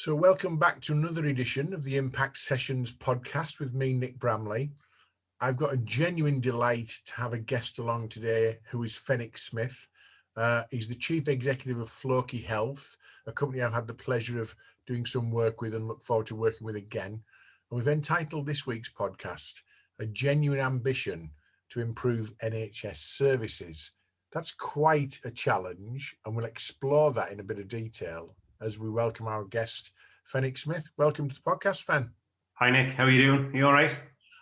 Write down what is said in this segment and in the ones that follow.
So welcome back to another edition of the Impact Sessions podcast with me, Nick Bramley. I've got a genuine delight to have a guest along today who is Fenwick Smith. He's the Chief Executive of Floki Health, a company I've had the pleasure of doing some work with and look forward to working with again. And we've entitled this week's podcast, A Genuine Ambition to Improve NHS Services. That's quite a challenge, and we'll explore that in a bit of detail as we welcome our guest, Fenwick Smith. Welcome to the podcast, Fen. Hi, Nick. How are you doing? You all right?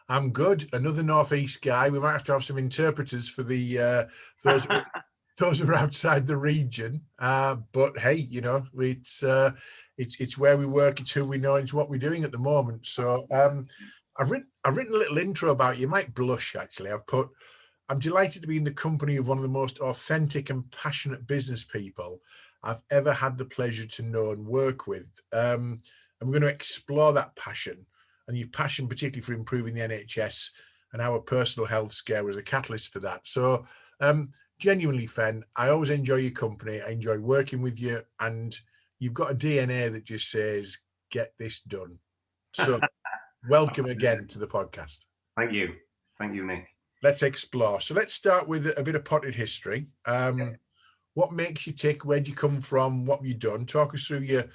I'm good. Another Northeast guy. We might have some interpreters for the those who are outside the region. But hey, you know, it's where we work. It's who we know. It's what we're doing at the moment. So I've written a little intro about you. You might blush, actually. I'm delighted to be in the company of one of the most authentic and passionate business people I've ever had the pleasure to know and work with. And we're going to explore that passion, and your passion particularly for improving the NHS and how a personal health scare was a catalyst for that. So genuinely, Fen, I always enjoy your company. I enjoy working with you, and you've got a DNA that just says, get this done. So welcome again to the podcast. Thank you. Thank you, Nick. Let's explore. So let's start with a bit of potted history. What makes you tick? Where'd you come from? What have you done? Talk us through your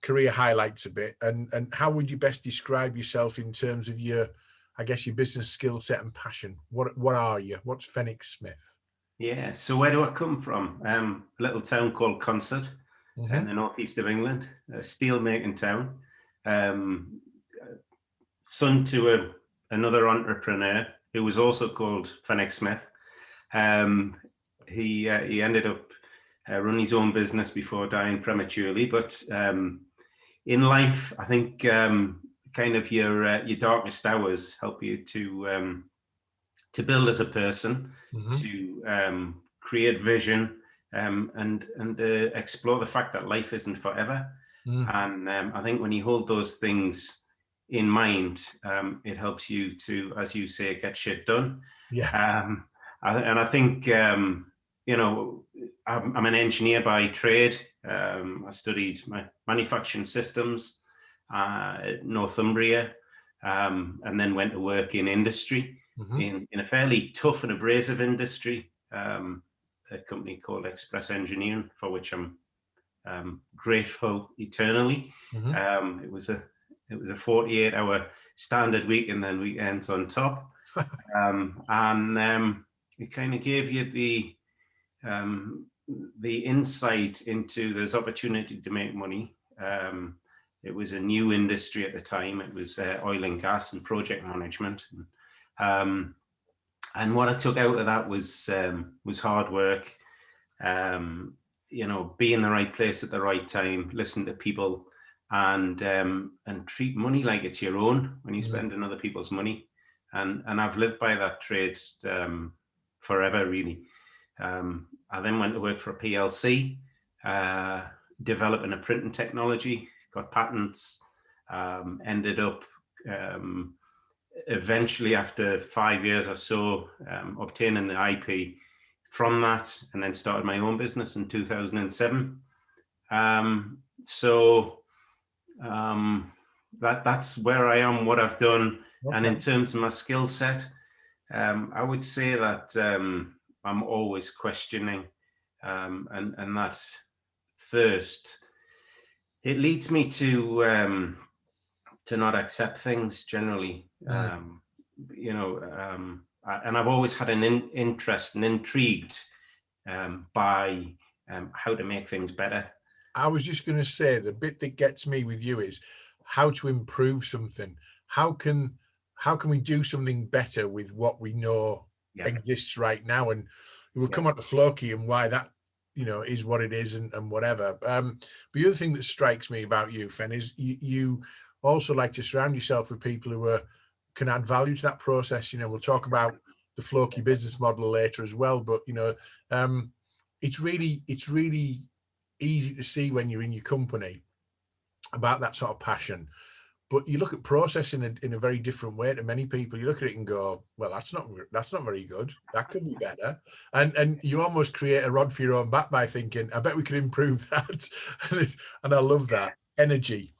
career highlights a bit, and how would you best describe yourself in terms of your business skill set and passion? What are you? What's Fenwick Smith? Yeah. So where do I come from? A little town called Consett in the northeast of England, a steel making town. Son to another entrepreneur who was also called Fenwick Smith. He ended up running his own business before dying prematurely. But in life, I think kind of your darkest hours help you to build as a person, to create vision, and explore the fact that life isn't forever. And I think when you hold those things in mind, it helps you to, as you say, get shit done. Yeah. I think, you know, I'm an engineer by trade. I studied manufacturing systems at Northumbria, and then went to work in industry, in a fairly tough and abrasive industry, a company called Express Engineering, for which I'm grateful eternally. It was a 48-hour standard week and then weekends on top. It kind of gave you the insight into there's opportunity to make money. It was a new industry at the time. It was oil and gas and project management. And what I took out of that was hard work, you know, be in the right place at the right time, listen to people, and treat money like it's your own when you spend other people's money. And I've lived by that trade forever, really. I then went to work for a PLC, developing a printing technology, got patents, ended up eventually, after 5 years or so, obtaining the IP from that, and then started my own business in 2007. That's where I am, what I've done. Okay. And in terms of my skill set, I would say that I'm always questioning, and that thirst, it leads me to not accept things generally. You know, and I've always had an interest and intrigued by how to make things better. I was just going to say, the bit that gets me with you is how to improve something. How can we do something better with what we know exists right now? And we'll come on to Floki and why that, you know, is what it is and whatever. But the other thing that strikes me about you, Fen, is you also like to surround yourself with people who can add value to that process. You know, we'll talk about the Floki business model later as well. But, you know, it's really easy to see when you're in your company about that sort of passion. But you look at process in a very different way to many people. You look at it and go, well, that's not very good. That could be better. And you almost create a rod for your own back by thinking, I bet we could improve that. And I love that energy.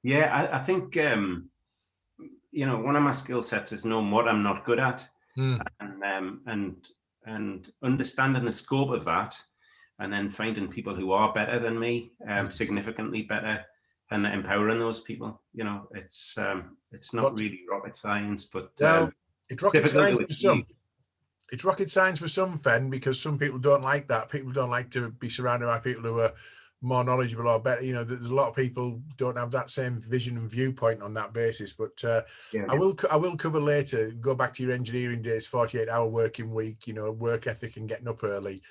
Yeah, I think one of my skill sets is knowing what I'm not good at, Mm. and understanding the scope of that, and then finding people who are better than me, significantly better, and empowering those people. It's not But, really rocket science, but well, it's it's rocket difficult science to for achieve. some. It's rocket science for some, Fen, because some people don't like that. People don't like to be surrounded by people who are more knowledgeable or better. There's a lot of people don't have that same vision and viewpoint on that basis. But Yeah, I will cover later. Go back to your engineering days, 48-hour working week. Work ethic and getting up early.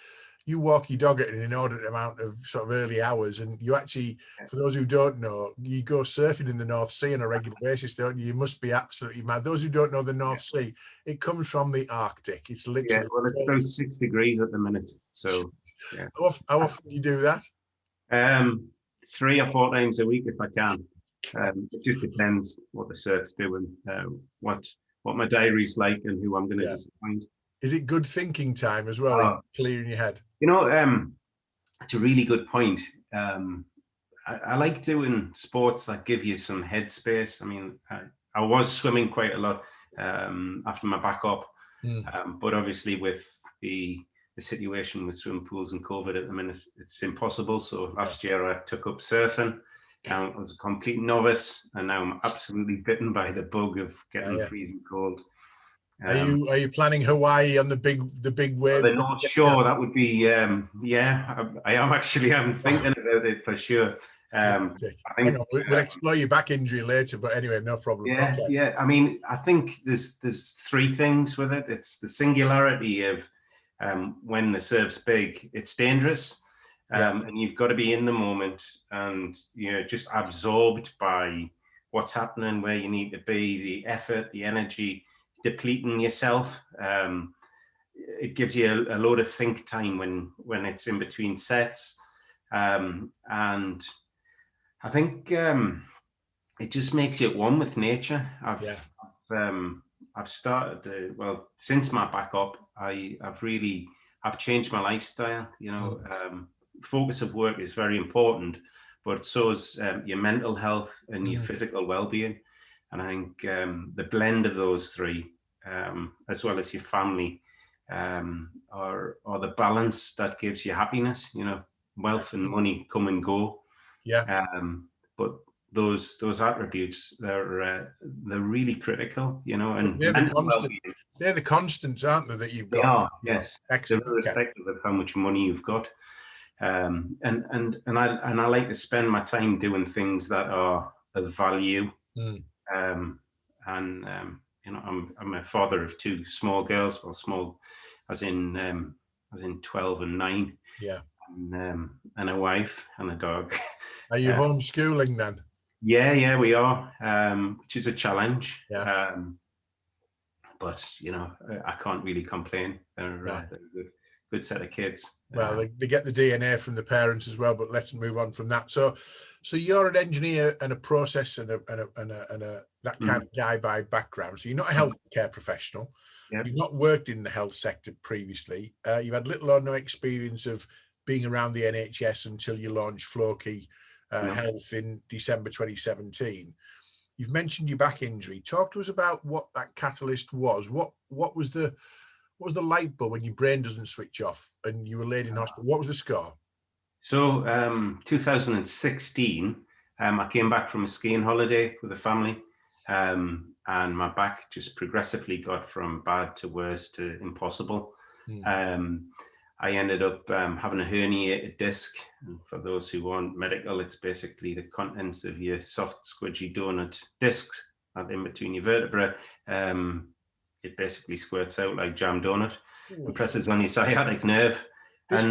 You walk your dog at an inordinate amount of sort of early hours, and you actually, for those who don't know, you go surfing in the North Sea on a regular basis, don't you? You must be absolutely mad. Those who don't know the North Sea, it comes from the Arctic. It's yeah. literally Well, it's about 6 degrees at the minute, so yeah. how often do you do that? 3 or 4 times a week if I can. It just depends what the surf's doing, what my diary's like, and who I'm going to Yeah. disappoint. Is it good thinking time as well? Oh, Clearing your head. it's a really good point. I like doing sports that give you some headspace. I mean, I was swimming quite a lot after my back up, but obviously with the situation with swimming pools and COVID at the minute, it's impossible. So last year I took up surfing. I was a complete novice, and now I'm absolutely bitten by the bug of getting freezing cold. Are you planning Hawaii on the big wave? The North Shore, that would be, yeah, I am actually. I'm thinking about it for sure. I think we'll explore your back injury later, but anyway, no problem. Yeah, Okay. yeah. I mean, I think there's three things with it. It's the singularity of when the surf's big, it's dangerous, and you've got to be in the moment, and you're just absorbed by what's happening, where you need to be, the effort, the energy, depleting yourself. It gives you a load of think time when it's in between sets, and I think it just makes you at one with nature. I've started since my back up. I've changed my lifestyle. Focus of work is very important, but so is your mental health and your physical well-being. And I think the blend of those three, as well as your family, are the balance that gives you happiness. Wealth and money come and go. Yeah. But those attributes, they're really critical, and they're mental well-being. They're the constants, aren't they, that you've got? They are, yes. Excellent. They're irrespective of how much money you've got. And I like to spend my time doing things that are of value. I'm a father of two small girls, well, small as in 12 and 9. Yeah. And a wife and a dog. Are you homeschooling then? Yeah, we are, which is a challenge. Yeah. But I can't really complain. They're a good set of kids. Well, they get the DNA from the parents as well. But let's move on from that. So you're an engineer and a process and a that kind of guy by background. So you're not a healthcare professional. Yep. You've not worked in the health sector previously. You've had little or no experience of being around the NHS until you launched Floki Health in December 2017. You've mentioned your back injury. Talk to us about what that catalyst was. What was the light bulb when your brain doesn't switch off and you were laid in hospital? What was the score? So 2016, I came back from a skiing holiday with the family, and my back just progressively got from bad to worse to impossible. I ended up having a herniated disc. And for those who aren't medical, it's basically the contents of your soft, squidgy donut discs in between your vertebrae. It basically squirts out like jam donut and presses on your sciatic nerve. This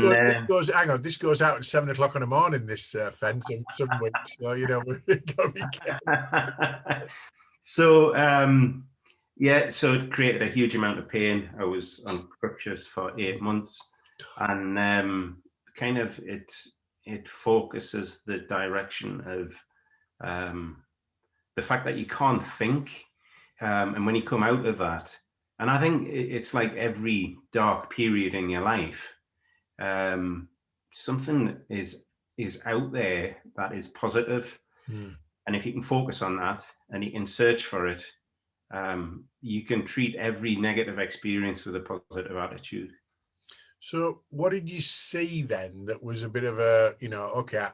goes out at 7 o'clock in the morning, this fence, some weeks. So, we've got to be careful. So, so it created a huge amount of pain. I was on crutches for 8 months, and kind of it focuses the direction of the fact that you can't think, and when you come out of that, and I think it's like every dark period in your life, something is out there that is positive. And if you can focus on that and you can search for it, you can treat every negative experience with a positive attitude. So what did you see then that was a bit of a, okay,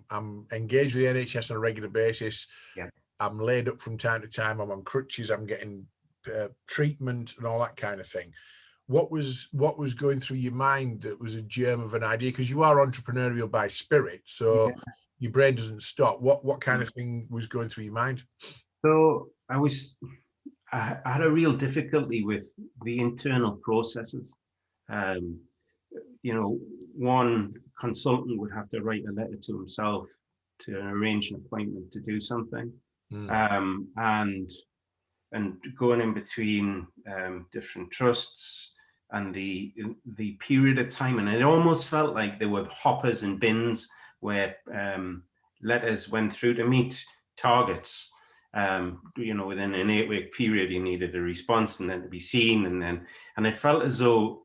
I'm engaged with the NHS on a regular basis. Yeah. I'm laid up from time to time. I'm on crutches. I'm getting treatment and all that kind of thing. What was going through your mind that was a germ of an idea? Because you are entrepreneurial by spirit, so Yeah. your brain doesn't stop. What kind of thing was going through your mind? So I had a real difficulty with the internal processes. Um, one consultant would have to write a letter to himself to arrange an appointment to do something, and going in between different trusts and the period of time, and it almost felt like there were hoppers and bins where letters went through to meet targets. Within an 8-week period, you needed a response and then to be seen, and it felt as though,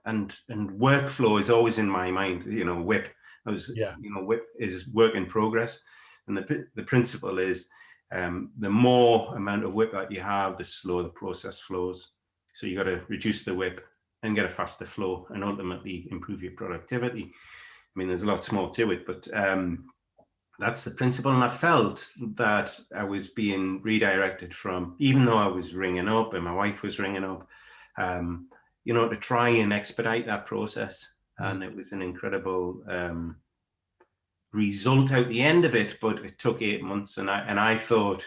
and workflow is always in my mind. WIP. WIP is work in progress, and the principle is the more amount of WIP that you have, the slower the process flows. So you got to reduce the WIP and get a faster flow, and ultimately improve your productivity. I mean, there's lots more to it, but that's the principle. And I felt that I was being redirected from, even though I was ringing up and my wife was ringing up, to try and expedite that process. And it was an incredible result out the end of it, but it took 8 months. And I thought,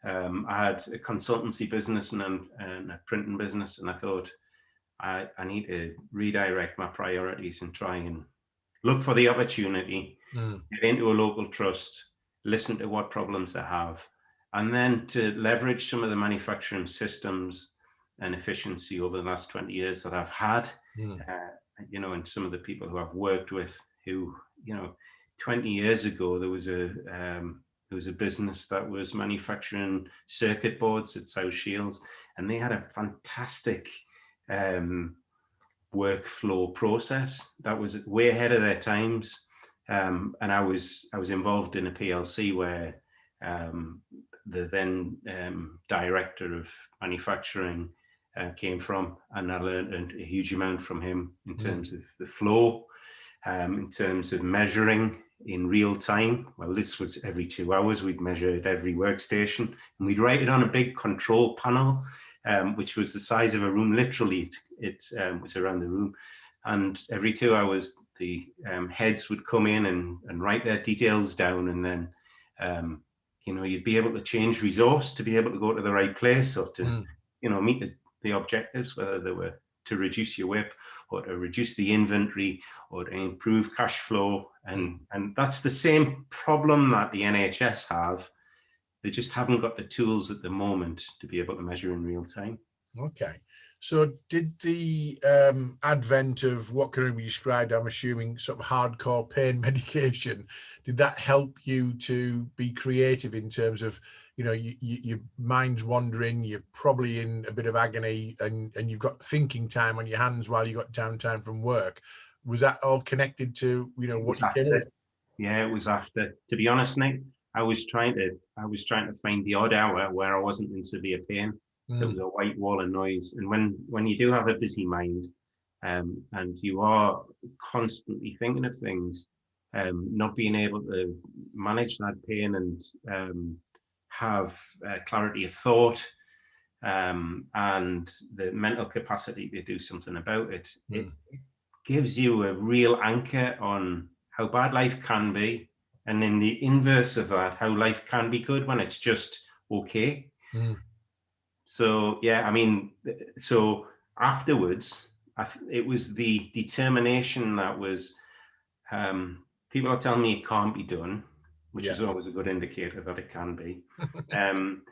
I had a consultancy business and a printing business, and I thought I need to redirect my priorities and try and look for the opportunity, get into a local trust, listen to what problems they have, and then to leverage some of the manufacturing systems and efficiency over the last 20 years that I've had, and some of the people who I've worked with who, 20 years ago, there was a business that was manufacturing circuit boards at South Shields, and they had a fantastic workflow process that was way ahead of their times. And I was involved in a PLC where the then director of manufacturing came from, and I learned a huge amount from him in terms of the flow, in terms of measuring in real time. Well, this was every 2 hours. We'd measure at every workstation, and we'd write it on a big control panel, which was the size of a room. Literally, it was around the room. And every 2 hours, the heads would come in and write their details down. And then, you'd be able to change resource to be able to go to the right place, or to, meet the objectives, whether they were to reduce your WIP or to reduce the inventory or to improve cash flow. And that's the same problem that the NHS have. They just haven't got the tools at the moment to be able to measure in real time. Okay. So did the advent of what can be described, I'm assuming, sort of hardcore pain medication, did that help you to be creative in terms of, your mind's wandering, you're probably in a bit of agony, and you've got thinking time on your hands while you got downtime from work? Was that all connected to, what you did? Yeah, it was after. To be honest, Nick, I was trying to find the odd hour where I wasn't in severe pain. There was a white wall of noise. And when you do have a busy mind, and you are constantly thinking of things, not being able to manage that pain and have clarity of thought, and the mental capacity to do something about it, it gives you a real anchor on how bad life can be, and in the inverse of that, how life can be good when it's just okay. So yeah, I mean, so afterwards, it was the determination that was, people are telling me it can't be done, which is always a good indicator that it can be. And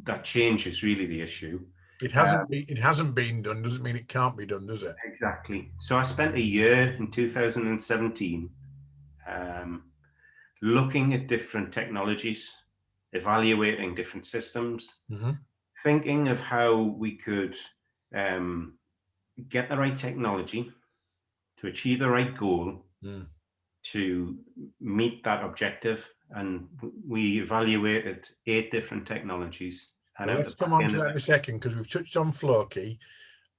that change is really the issue. It hasn't been done doesn't mean it can't be done, does it? Exactly. So I spent a year in 2017 looking at different technologies, evaluating different systems, thinking of how we could get the right technology to achieve the right goal, to meet that objective. and we evaluated 8 different technologies. And Well, out the let's come back on end to of that in a second, because we've touched on Floki,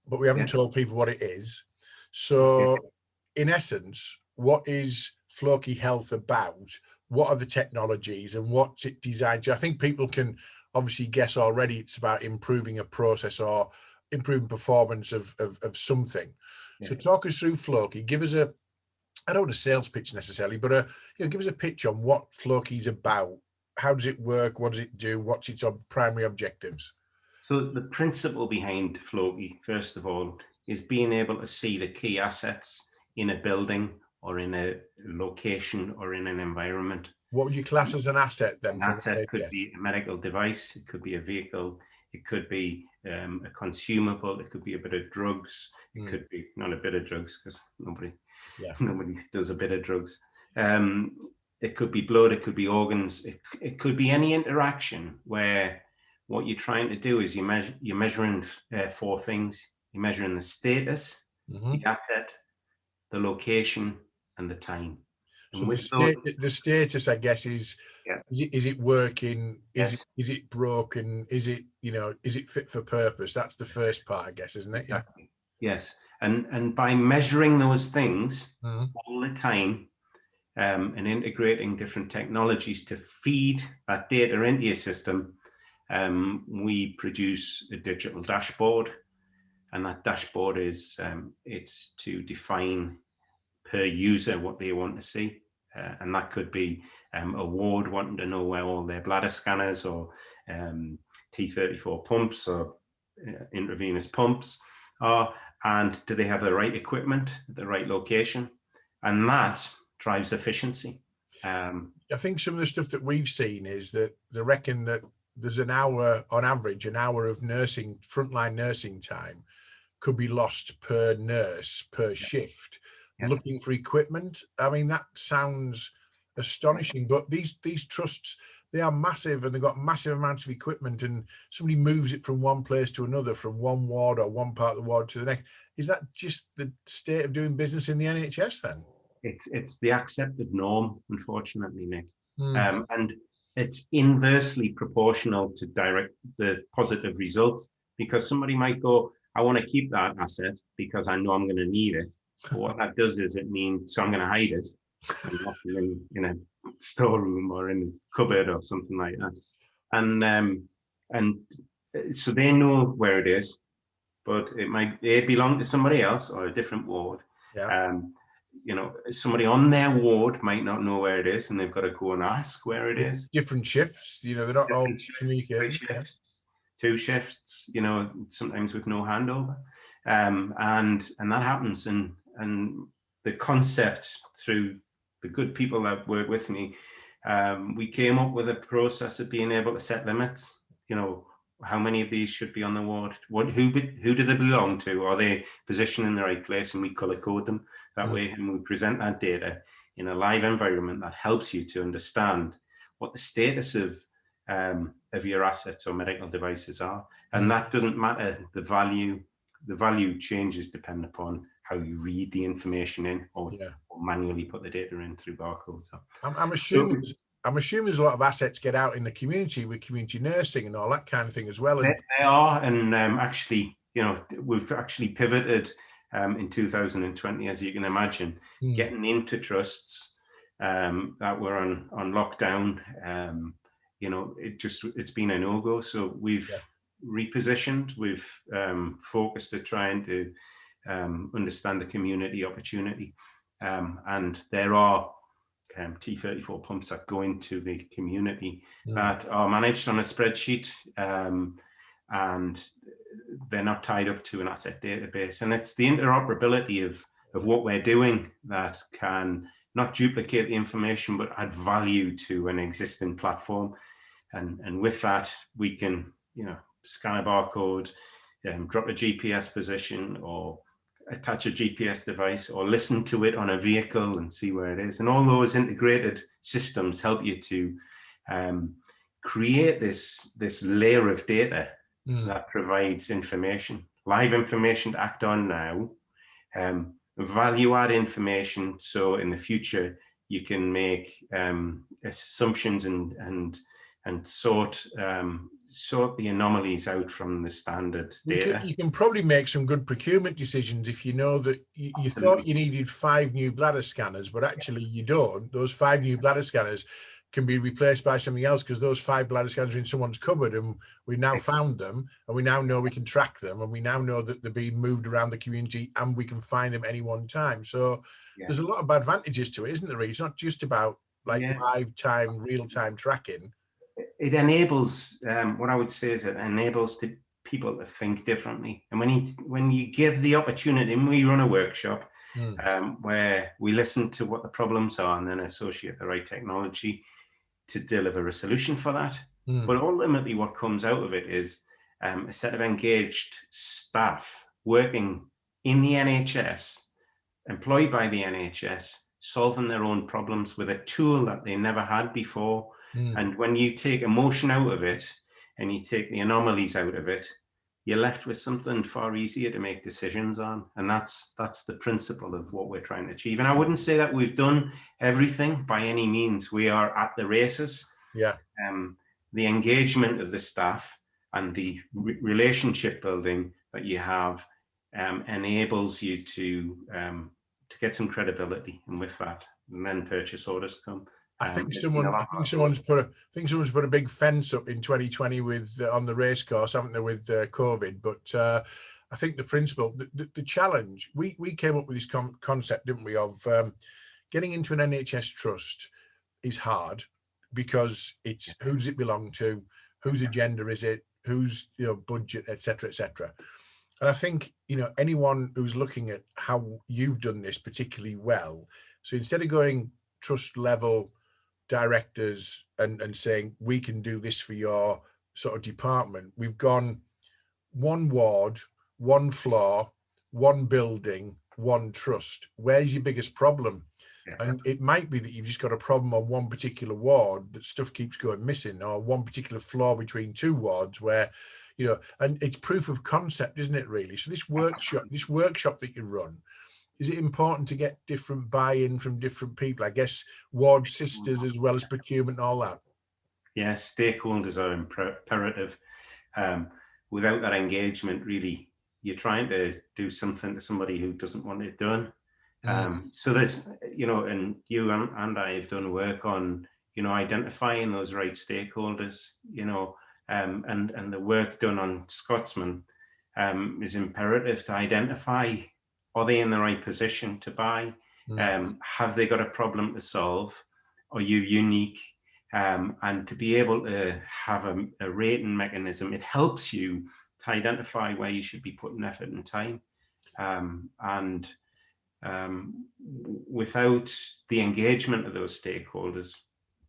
but we haven't told people what it is. So, in essence, what is Floki Health about? What are the technologies and what's it designed to? I think people can obviously guess already it's about improving a process or improving performance of something. So talk us through Floki. Give us a, I don't want a sales pitch necessarily, but give us a pitch on what Floki is about. How does it work? What does it do? What's its primary objectives? So the principle behind Floki, first of all, is being able to see the key assets in a building or in a location or in an environment. What would you class as an asset then? An asset could be a medical device, it could be a vehicle, it could be a consumable, it could be a bit of drugs, it could be not a bit of drugs, because nobody does a bit of drugs. It could be blood, it could be organs, it could be any interaction where what you're trying to do is you're measuring 4 things. You're measuring the status, the asset, the location, and the time. So the status, I guess, is it working? Is it broken? Is it, is it fit for purpose? That's the first part, I guess, isn't it? Exactly. Yes. And by measuring those things all the time, and integrating different technologies to feed that data into your system, we produce a digital dashboard. And that dashboard is it's to define per user what they want to see. And that could be a ward wanting to know where all their bladder scanners or T34 pumps or intravenous pumps are, and do they have the right equipment at the right location? And that drives efficiency. I think some of the stuff that we've seen is that they reckon that there's an hour, on average, an hour of nursing, frontline nursing time could be lost per nurse, per shift, looking for equipment. I mean, that sounds astonishing, but these trusts, they are massive and they've got massive amounts of equipment, and somebody moves it from one place to another, from one ward or one part of the ward to the next. Is that just the state of doing business in the NHS then? It's the accepted norm, unfortunately, Nick. And it's inversely proportional to the positive results, because somebody might go, I want to keep that asset because I know I'm going to need it. But what that does is it means, so I'm going to hide it and lock it in a storeroom or in a cupboard or something like that. And so they know where it is, but it might belong to somebody else or a different ward. Somebody on their ward might not know where it is, and they've got to go and ask where it is. Different shifts, they're not all communicating. 3 shifts, 2 shifts, sometimes with no handover. And that happens. And the concept, through the good people that work with me, we came up with a process of being able to set limits. How many of these should be on the ward? Who do they belong to? Are they positioned in the right place? And we color code them that way, and we present that data in a live environment that helps you to understand what the status of your assets or medical devices are. And that doesn't matter. The value changes depending upon how you read the information in or manually put the data in through barcodes. So, I'm assuming there's a lot of assets get out in the community with community nursing and all that kind of thing as well. They are, and actually, we've actually pivoted in 2020, as you can imagine, getting into trusts that were on lockdown. It's been a no-go. So we've repositioned, we've focused at trying to understand the community opportunity. And there are T34 pumps that go into the community that are managed on a spreadsheet, and they're not tied up to an asset database. And it's the interoperability of what we're doing that can not duplicate the information, but add value to an existing platform. And with that, we can, scan a barcode, drop a GPS position, or attach a GPS device, or listen to it on a vehicle and see where it is. And all those integrated systems help you to create this layer of data that provides information, live information to act on now, value add information. So in the future, you can make assumptions and sort the anomalies out from the standard data. You can probably make some good procurement decisions if you know that you thought you needed 5 new bladder scanners, but actually you don't. Those 5 new bladder scanners can be replaced by something else because those 5 bladder scanners are in someone's cupboard, and we now found them, and we now know we can track them, and we now know that they're being moved around the community, and we can find them any one time. So there's a lot of advantages to it, isn't there? It's not just about like live-time, real-time tracking. It enables, what I would say is it enables people to think differently. And when you give the opportunity, and we run a workshop where we listen to what the problems are and then associate the right technology to deliver a solution for that. But ultimately what comes out of it is a set of engaged staff working in the NHS, employed by the NHS, solving their own problems with a tool that they never had before. And when you take emotion out of it and you take the anomalies out of it, you're left with something far easier to make decisions on. And that's the principle of what we're trying to achieve. And I wouldn't say that we've done everything by any means. We are at the races. Yeah. The engagement of the staff and the relationship building that you have enables you to get some credibility, and with that, and then purchase orders come. I think someone's put a big fence up in 2020 with on the race course, haven't they, with COVID? But I think the principle, the challenge, we came up with this concept, didn't we, of getting into an NHS Trust is hard because it's who does it belong to, whose agenda is it, whose budget, etc., etc. And I think anyone who's looking at how you've done this particularly well, so instead of going trust level directors and saying we can do this for your sort of department, we've gone one ward, one floor, one building, one trust. Where's your biggest problem? And it might be that you've just got a problem on one particular ward that stuff keeps going missing, or one particular floor between 2 wards where and it's proof of concept, isn't it, really? So this workshop that you run, is it important to get different buy-in from different people? I guess ward sisters as well as procurement and all that. Yeah, stakeholders are imperative. Without that engagement, really, you're trying to do something to somebody who doesn't want it done. So there's, and you and I have done work on, identifying those right stakeholders, and the work done on Scotsman is imperative to identify, are they in the right position to buy? Have they got a problem to solve? Are you unique? And to be able to have a rating mechanism, it helps you to identify where you should be putting effort and time. Without the engagement of those stakeholders,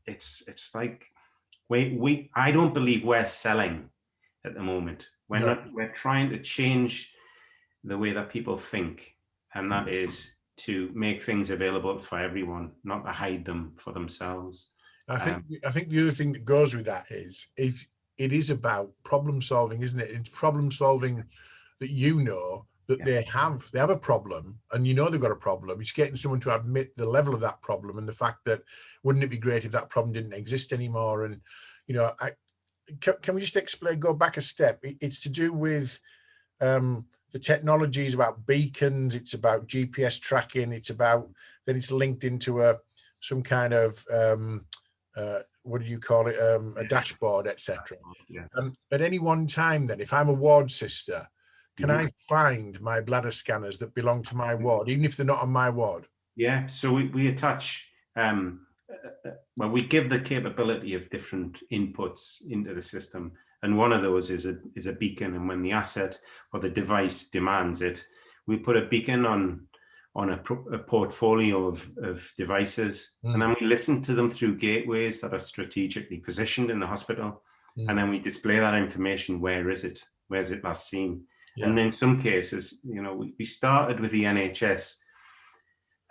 it's like I don't believe we're selling at the moment. We're trying to change the way that people think, and that is to make things available for everyone, not to hide them for themselves. I think the other thing that goes with that is, if it is about problem solving, isn't it? It's problem solving that that they have a problem, and they've got a problem. It's getting someone to admit the level of that problem and the fact that wouldn't it be great if that problem didn't exist anymore? And can we just go back a step? It's to do with the technology is about beacons, it's about GPS tracking, then it's linked into some kind of what do you call it, a dashboard, etc. At any one time, then, if I'm a ward sister, can I find my bladder scanners that belong to my ward, even if they're not on my ward? Yeah, so we attach, we give the capability of different inputs into the system. And one of those is a beacon. And when the asset or the device demands it, we put a beacon on a portfolio of devices. And then we listen to them through gateways that are strategically positioned in the hospital. And then we display that information. Where is it? Where's it last seen? Yeah. And in some cases, we started with the NHS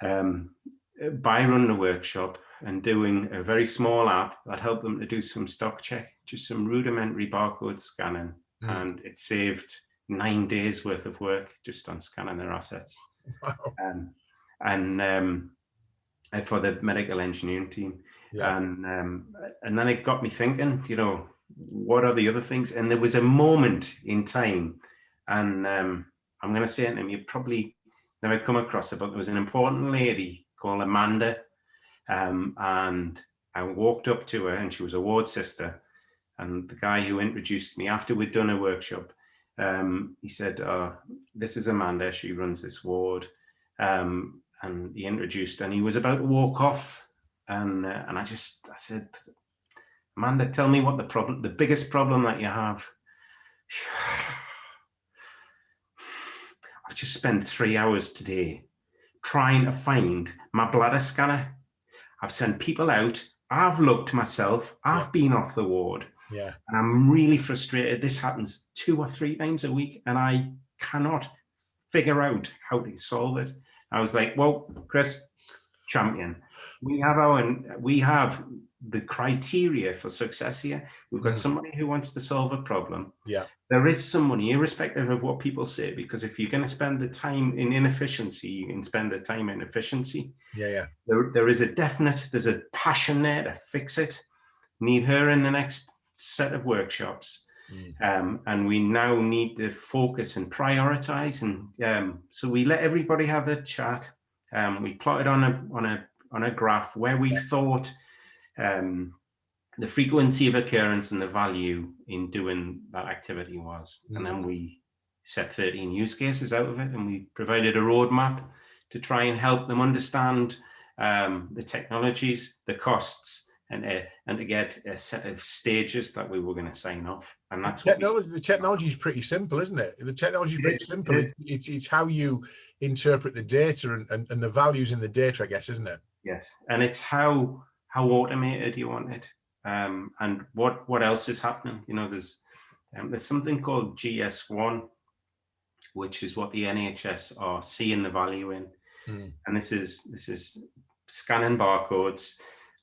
by running a workshop and doing a very small app that helped them to do some stock check, just some rudimentary barcode scanning. And it saved 9 days worth of work just on scanning their assets. Wow. And for the medical engineering team. And then it got me thinking, you know, what are the other things? And there was a moment in time, and I'm going to say it, and you probably never come across it, but there was an important lady called Amanda, and I walked up to her, and she was a ward sister, and the guy who introduced me after we'd done a workshop, he said, oh, this is Amanda, she runs this ward, and he introduced, and he was about to walk off, and I said, Amanda, tell me what the biggest problem that you have. I've just spent 3 hours today trying to find my bladder scanner. I've sent people out. I've looked myself. I've been off the ward. Yeah. And I'm really frustrated. This happens 2 or 3 times a week, and I cannot figure out how to solve it. I was like, well, Chris, champion. We have the criteria for success here. We've got somebody who wants to solve a problem. Yeah. There is some money, irrespective of what people say, because if you're going to spend the time in inefficiency, you can spend the time in efficiency. Yeah. There's a passion there to fix it. Need her in the next set of workshops. And we now need to focus and prioritize. And so we let everybody have their chat. We plotted on a graph where we thought the frequency of occurrence and the value in doing that activity was. And then we set 13 use cases out of it, and we provided a roadmap to try and help them understand the technologies, the costs, and to get a set of stages that we were going to sign off. And that's the technology is pretty simple, isn't it? The technology is pretty simple. It's how you interpret the data and the values in the data, I guess, isn't it? Yes, and it's how automated you want it. And what else is happening? You know, there's something called GS1, which is what the NHS are seeing the value in, and this is scanning barcodes,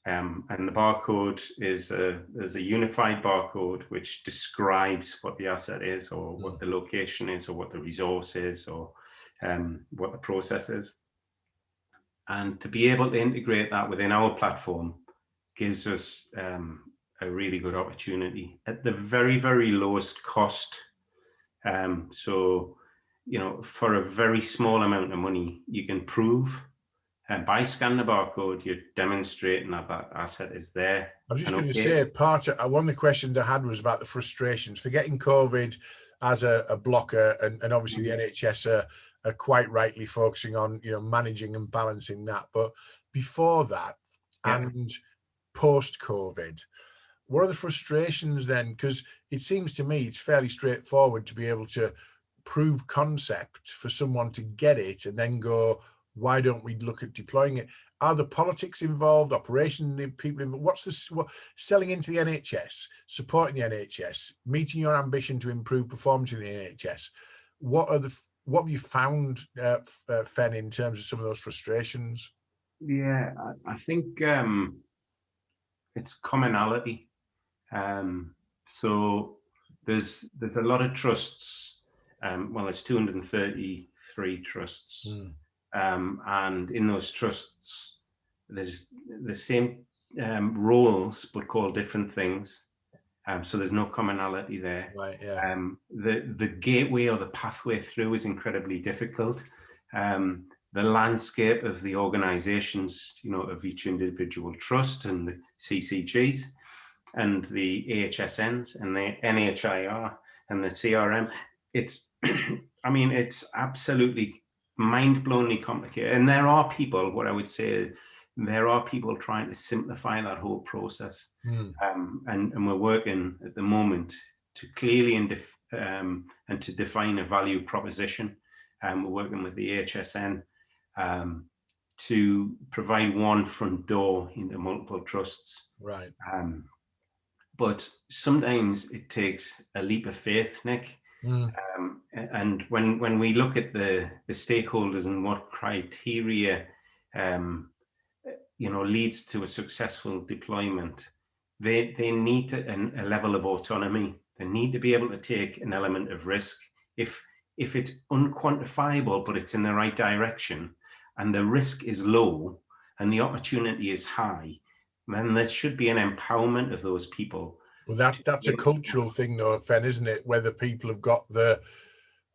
and the barcode is there's a unified barcode which describes what the asset is, or what the location is, or what the resource is, or what the process is, and to be able to integrate that within our platform gives us a really good opportunity at the very, very lowest cost. So, you know, for a very small amount of money, you can prove, and by scanning the barcode, you're demonstrating that that asset is there. I was just going to say, one of the questions I had was about the frustrations, forgetting COVID as a blocker, and obviously the NHS are quite rightly focusing on, you know, managing and balancing that. But before that and post-COVID, what are the frustrations then? Because it seems to me it's fairly straightforward to be able to prove concept for someone to get it and then go, why don't we look at deploying it? Are the politics involved, operation people involved? What's selling into the NHS, supporting the NHS, meeting your ambition to improve performance in the NHS? What have you found, Fen, in terms of some of those frustrations? Yeah, I think it's commonality. So there's a lot of trusts. Well, there's 233 trusts, and in those trusts, there's the same roles but called different things. So there's no commonality there. Right. Yeah. The gateway or the pathway through is incredibly difficult. The landscape of the organizations, you know, of each individual trust and the CCGs and the AHSNs and the NHIR and the CRM, it's, I mean, it's absolutely mind-blowingly complicated. And there are people, what I would say, there are people trying to simplify that whole process. And we're working at the moment to clearly and to define a value proposition. We're working with the AHSN to provide one front door into multiple trusts. Right. But sometimes it takes a leap of faith, Nick. And when we look at the stakeholders and what criteria you know, leads to a successful deployment, they need a level of autonomy. They need to be able to take an element of risk. If it's unquantifiable, but it's in the right direction, and the risk is low and the opportunity is high, then there should be an empowerment of those people. Well, that's a cultural thing, though, Fen, isn't it? Whether people have got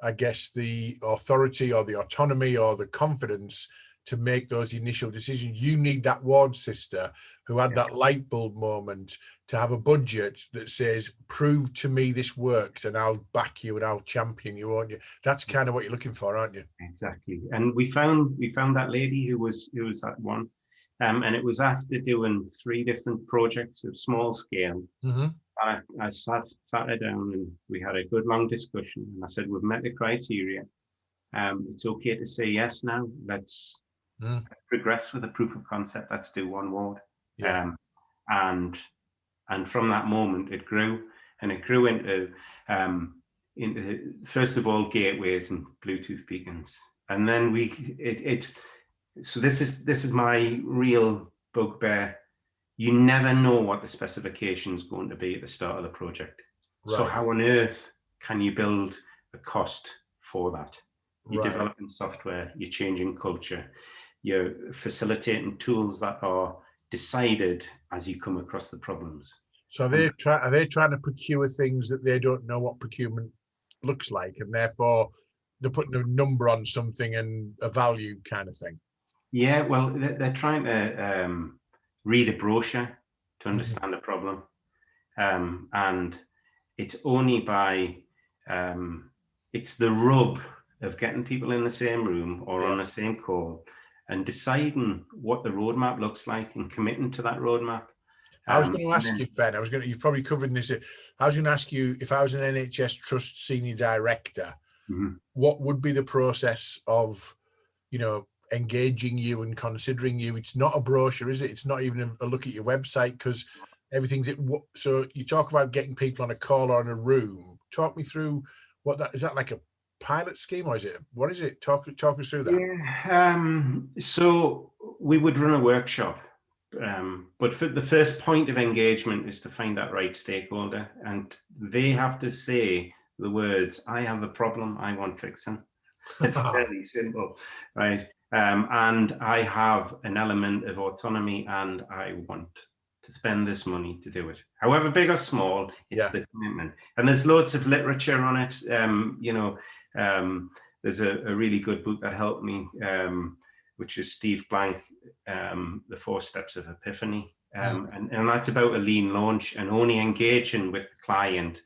I guess, the authority or the autonomy or the confidence to make those initial decisions. You need that ward sister who had that light bulb moment to have a budget that says, prove to me this works and I'll back you and I'll champion you, won't you? That's kind of what you're looking for, aren't you? Exactly. And we found that lady who was at one, and it was after doing 3 different projects of small scale. Mm-hmm. I sat her down and we had a good long discussion. And I said, we've met the criteria. It's okay to say yes now. Let's progress with a proof of concept. Let's do 1 ward. Yeah. And from that moment, it grew, and it grew into first of all gateways and Bluetooth beacons, and then so this is my real bugbear. You never know what the specification is going to be at the start of the project. Right. So how on earth can you build a cost for that? You're developing software, you're changing culture, you're facilitating tools that are decided as you come across the problems. So are they trying to procure things that they don't know what procurement looks like, and therefore they're putting a number on something and a value kind of thing? Yeah, well, they're trying to read a brochure to understand the problem, and it's only by it's the rub of getting people in the same room or on the same call and deciding what the roadmap looks like and committing to that roadmap. I was going to ask you, Ben, you've probably covered this. I was going to ask you, if I was an NHS Trust senior director, what would be the process of, engaging you and considering you? It's not a brochure, is it? It's not even a look at your website, because everything's it. So you talk about getting people on a call or in a room. Talk me through is that like a pilot scheme, or is it, what is it? Talk us through that. Yeah. So we would run a workshop. But for the first point of engagement is to find that right stakeholder, and they have to say the words, I have a problem, I want fixing. It's fairly simple, right? And I have an element of autonomy and I want to spend this money to do it. However big or small, it's the commitment. And there's loads of literature on it. There's a really good book that helped me, which is Steve Blank, The 4 Steps of Epiphany. And that's about a lean launch and only engaging with the client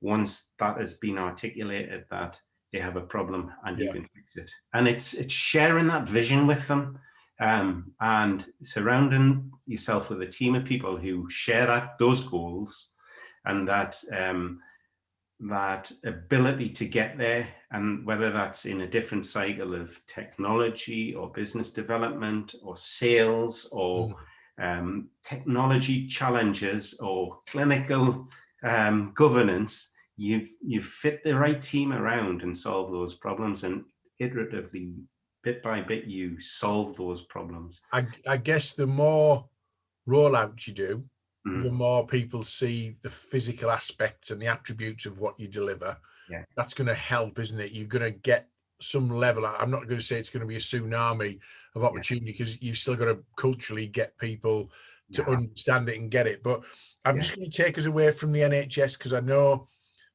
once that has been articulated that they have a problem and you can fix it. And it's sharing that vision with them and surrounding yourself with a team of people who share those goals and that ability to get there, and whether that's in a different cycle of technology or business development or sales or technology challenges or clinical governance, you fit the right team around and solve those problems, and iteratively, bit by bit, you solve those problems. I guess the more rollouts you do, the more people see the physical aspects and the attributes of what you deliver. Yeah. That's going to help, isn't it? You're going to get some level. I'm not going to say it's going to be a tsunami of opportunity, because you've still got to culturally get people to understand it and get it. But I'm just going to take us away from the NHS, because I know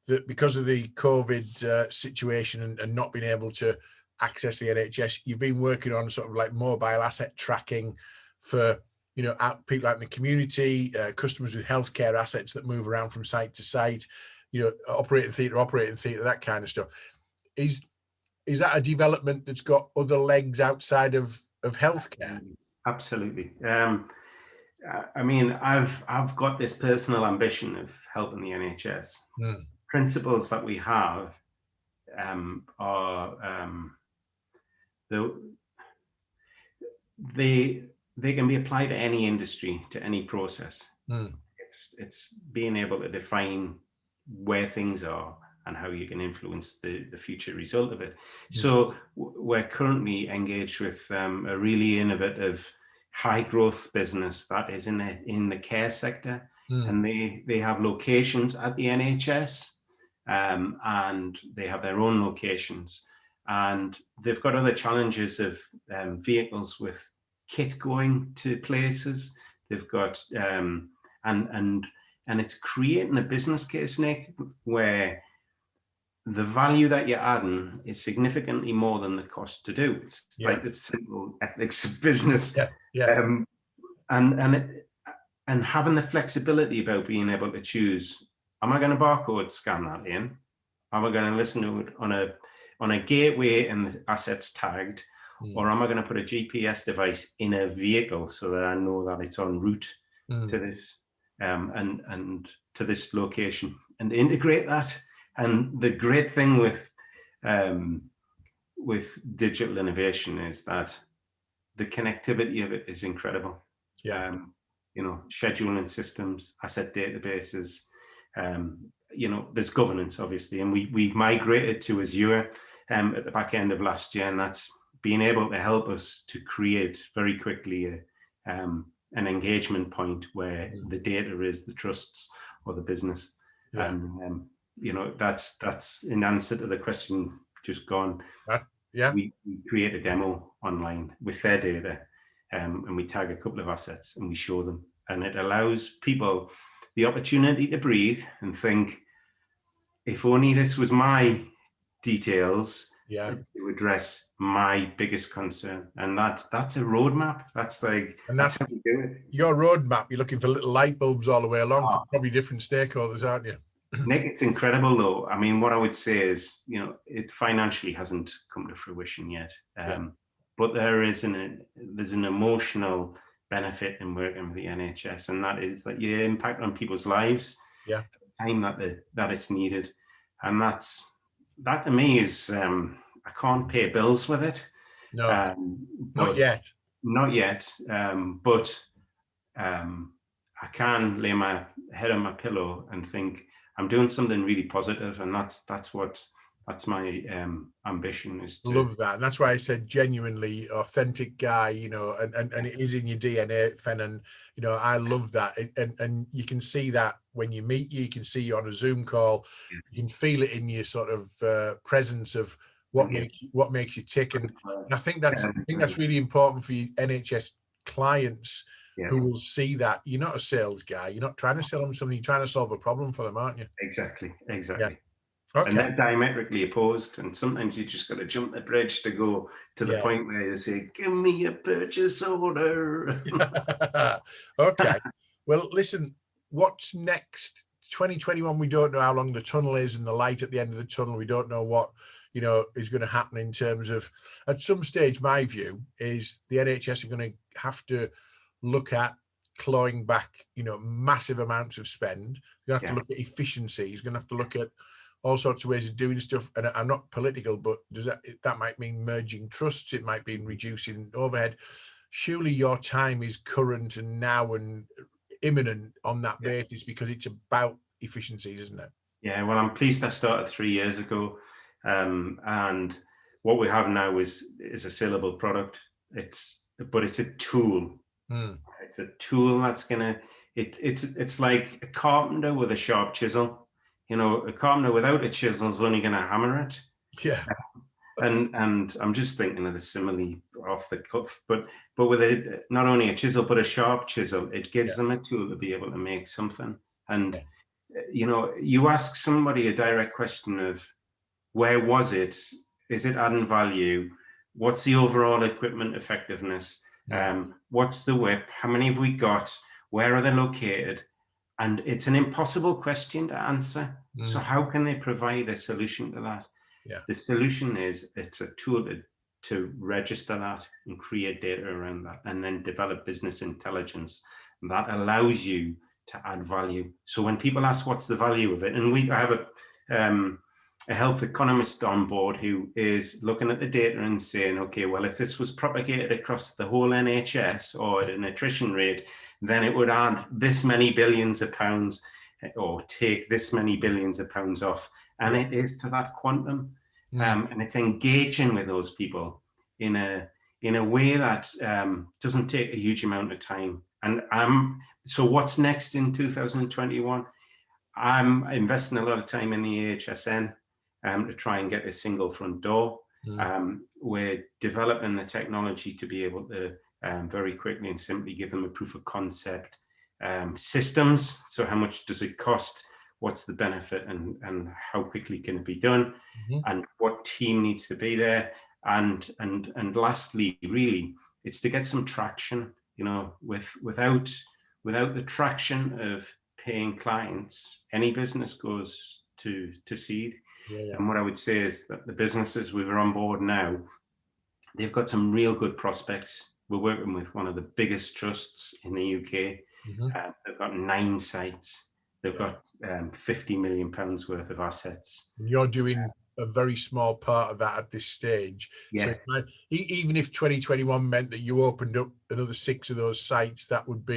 that because of the COVID situation and not being able to access the NHS, you've been working on sort of like mobile asset tracking for people out in the community, customers with healthcare assets that move around from site to site, operating theatre, that kind of stuff. Is that a development that's got other legs outside of healthcare? Absolutely. I mean, I've got this personal ambition of helping the NHS. Principles that we have are they can be applied to any industry, to any process. It's being able to define where things are and how you can influence the future result of it. So we're currently engaged with a really innovative, high growth business that is in the care sector, and they have locations at the NHS, and they have their own locations, and they've got other challenges of vehicles with kit going to places. They've got and it's creating a business case, Nick, where the value that you're adding is significantly more than the cost to do. It's like the simple ethics of business. And having the flexibility about being able to choose, am I going to barcode scan that in? Am I going to listen to it on a gateway and the assets tagged? Or am I going to put a GPS device in a vehicle so that I know that it's en route to this and to this location, and integrate that? And the great thing with digital innovation is that the connectivity of it is incredible. Scheduling systems, asset databases, there's governance, obviously, and we migrated to Azure at the back end of last year, and that's been able to help us to create very quickly an engagement point where the data is the trusts or the business. And that's in answer to the question just gone. We create a demo online with their data, and we tag a couple of assets and we show them, and it allows people the opportunity to breathe and think, if only this was my details to address my biggest concern. And that's a roadmap. That's how we do it. Your roadmap, you're looking for little light bulbs all the way along for probably different stakeholders, aren't you? Nick, it's incredible though. I mean, what I would say is, it financially hasn't come to fruition yet. But there's an emotional benefit in working with the NHS, and that is that you impact on people's lives at the time that it's needed. And that to me is, I can't pay bills with it. No, not yet. Not yet. But I can lay my head on my pillow and think I'm doing something really positive, and that's my ambition, is to love that. And that's why I said genuinely authentic guy, and it is in your DNA, Fen, and I love that. And you can see that when you meet you can see you on a Zoom call, you can feel it in your sort of presence of what makes you tick. And I think that's really important for you NHS clients who will see that you're not a sales guy. You're not trying to sell them something. You're trying to solve a problem for them, aren't you? Exactly. Okay. And they're diametrically opposed, and sometimes you just got to jump the bridge to go to the point where you say, give me a purchase order. Okay. Well, listen, what's next? 2021, we don't know how long the tunnel is and the light at the end of the tunnel. We don't know what is going to happen in terms of, at some stage, my view is the NHS are going to have to look at clawing back, massive amounts of spend. You're going to have to look at efficiency. You're going to have to look at all sorts of ways of doing stuff. And I'm not political, but that might mean merging trusts. It might mean reducing overhead. Surely your time is current and now and imminent on that basis, because it's about efficiencies, isn't it? Yeah, well, I'm pleased I started 3 years ago. And what we have now is a saleable product. But it's a tool. It's a tool that's it's like a carpenter with a sharp chisel. A carpenter without a chisel is only going to hammer it. Yeah. And I'm just thinking of the simile off the cuff, but with not only a chisel but a sharp chisel, it gives them a tool to be able to make something. And you ask somebody a direct question of, where was it? Is it adding value? What's the overall equipment effectiveness? What's the WIP? How many have we got? Where are they located? And it's an impossible question to answer. So how can they provide a solution to that? The solution is, it's a tool to register that and create data around that, and then develop business intelligence that allows you to add value. So when people ask what's the value of it, and I have a health economist on board who is looking at the data and saying, okay, well, if this was propagated across the whole NHS or at an attrition rate, then it would add this many billions of pounds or take this many billions of pounds off. And it is to that quantum. And it's engaging with those people in a way that doesn't take a huge amount of time. And so what's next in 2021? I'm investing a lot of time in the AHSN to try and get a single front door. We're developing the technology to be able to very quickly and simply, give them a proof of concept. Systems, so how much does it cost? What's the benefit, and how quickly can it be done? And what team needs to be there? And lastly, really, it's to get some traction. You know, without the traction of paying clients, any business goes to seed. And what I would say is that the businesses we were on board now, they've got some real good prospects. We're working with one of the biggest trusts in the UK. They've got 9 sites. They've got £50 million worth of assets. And you're doing a very small part of that at this stage. Yeah. So even if 2021 meant that you opened up another 6 of those sites, that would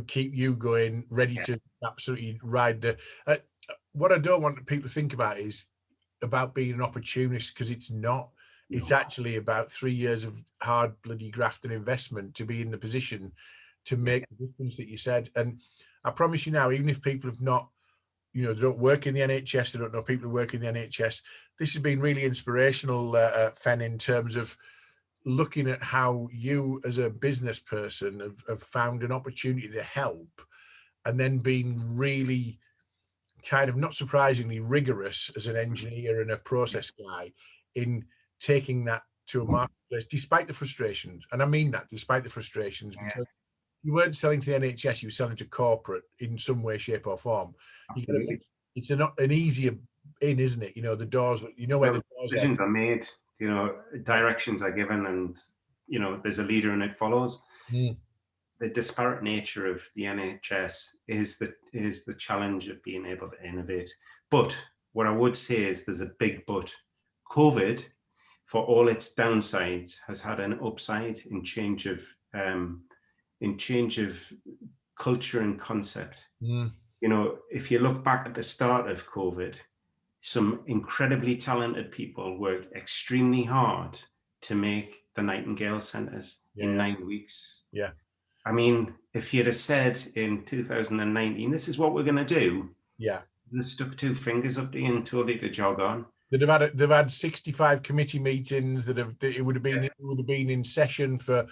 keep you going, ready to absolutely ride the. What I don't want people to think about is about being an opportunist, because it's not. It's actually about 3 years of hard bloody graft and investment to be in the position to make the difference that you said. And I promise you now, even if people have not, they don't work in the NHS, they don't know people who work in the NHS, this has been really inspirational, Fen, in terms of looking at how you as a business person have found an opportunity to help, and then being really kind of, not surprisingly, rigorous as an engineer and a process guy in taking that to a marketplace, despite the frustrations. And I mean that, despite the frustrations, because you weren't selling to the NHS, you were selling to corporate in some way, shape or form. It's an easier in, isn't it? The doors, where the doors decisions are made, directions are given, and, there's a leader and it follows. The disparate nature of the NHS is the challenge of being able to innovate. But what I would say is there's a big but. COVID, for all its downsides, has had an upside in change of culture and concept. If you look back at the start of COVID, some incredibly talented people worked extremely hard to make the Nightingale centres in 9 weeks. I mean, if you'd have said in 2019, this is what we're going to do, they stuck 2 fingers up to you and told you to jog on. They've had 65 committee meetings it would have been in session for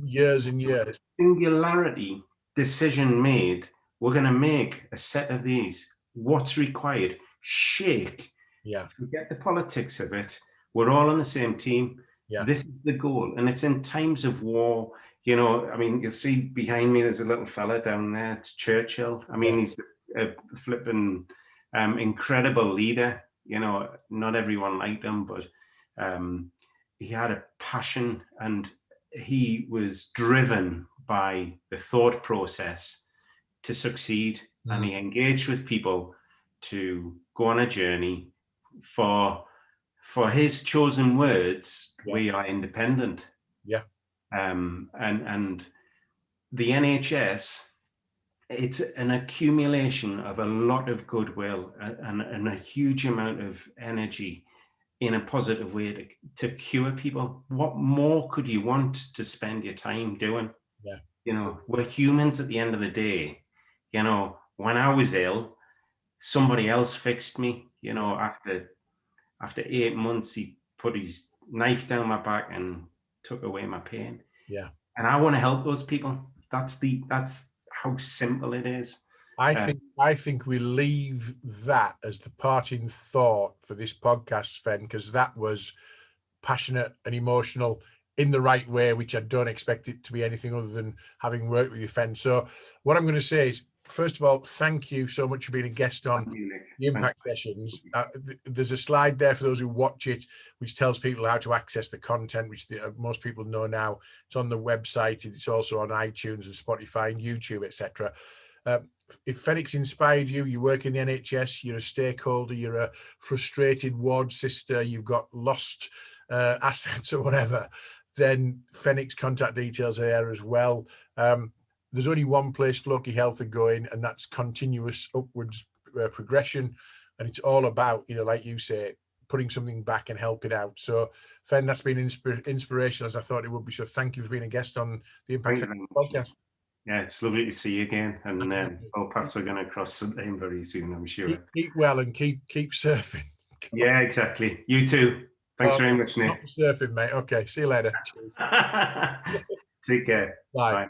years and years. Singularity, decision made. We're going to make a set of these. What's required? Shake. Forget the politics of it. We're all on the same team. This is the goal, and it's in times of war. I mean, you'll see behind me, there's a little fella down there. It's Churchill. I mean, he's a flipping incredible leader. Not everyone liked him, but he had a passion, and he was driven by the thought process to succeed. And he engaged with people to go on a journey. For his chosen words, we are independent. And the NHS, it's an accumulation of a lot of goodwill and a huge amount of energy in a positive way to cure people. What more could you want to spend your time doing? We're humans at the end of the day. When I was ill, somebody else fixed me. After 8 months, he put his knife down my back and took away my pain. And I want to help those people. That's how simple it is. I think we leave that as the parting thought for this podcast, Sven, because that was passionate and emotional in the right way, which I don't expect it to be anything other than having worked with you, Fen. So what I'm going to say is, first of all, thank you so much for being a guest on the Impact Sessions. There's a slide there for those who watch it, which tells people how to access the content, which most people know now. It's on the website. It's also on iTunes and Spotify and YouTube, etc. If Fenwick's inspired you, you work in the NHS, you're a stakeholder, you're a frustrated ward sister, you've got lost assets or whatever, then Fenwick's contact details are there as well. There's only one place Floki Health are going, and that's continuous upwards progression. And it's all about, like you say, putting something back and helping out. So, Fen, that's been inspirational, as I thought it would be. So thank you for being a guest on the Impact podcast. Yeah, it's lovely to see you again. And our paths are going to cross sometime very soon, I'm sure. Keep well and keep surfing. Yeah, exactly. You too. Thanks very much, Nick. Not surfing, mate. Okay, see you later. Cheers. Take care. Bye. Bye.